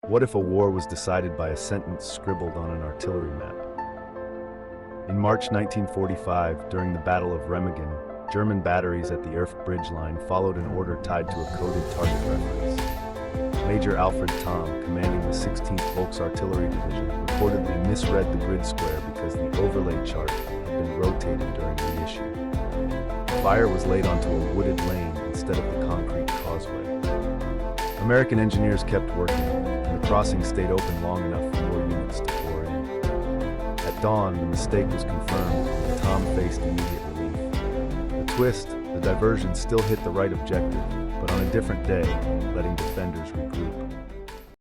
What if a war was decided by a sentence scribbled on an artillery map? In March 1945, during the Battle of Remagen, German batteries at the Erft Bridge line followed an order tied to a coded target reference. Major Alfred Thom, commanding the 16th Volksartillery Division, reportedly misread the grid square because the overlay chart had been rotated during reissue. Fire was laid onto a wooded lane instead of the concrete causeway. American engineers kept working, and the crossing stayed open long enough for more units to pour in. At dawn, the mistake was confirmed, and Thom faced immediate relief. The twist, the diversion still hit the right objective, but on a different day, letting defenders regroup.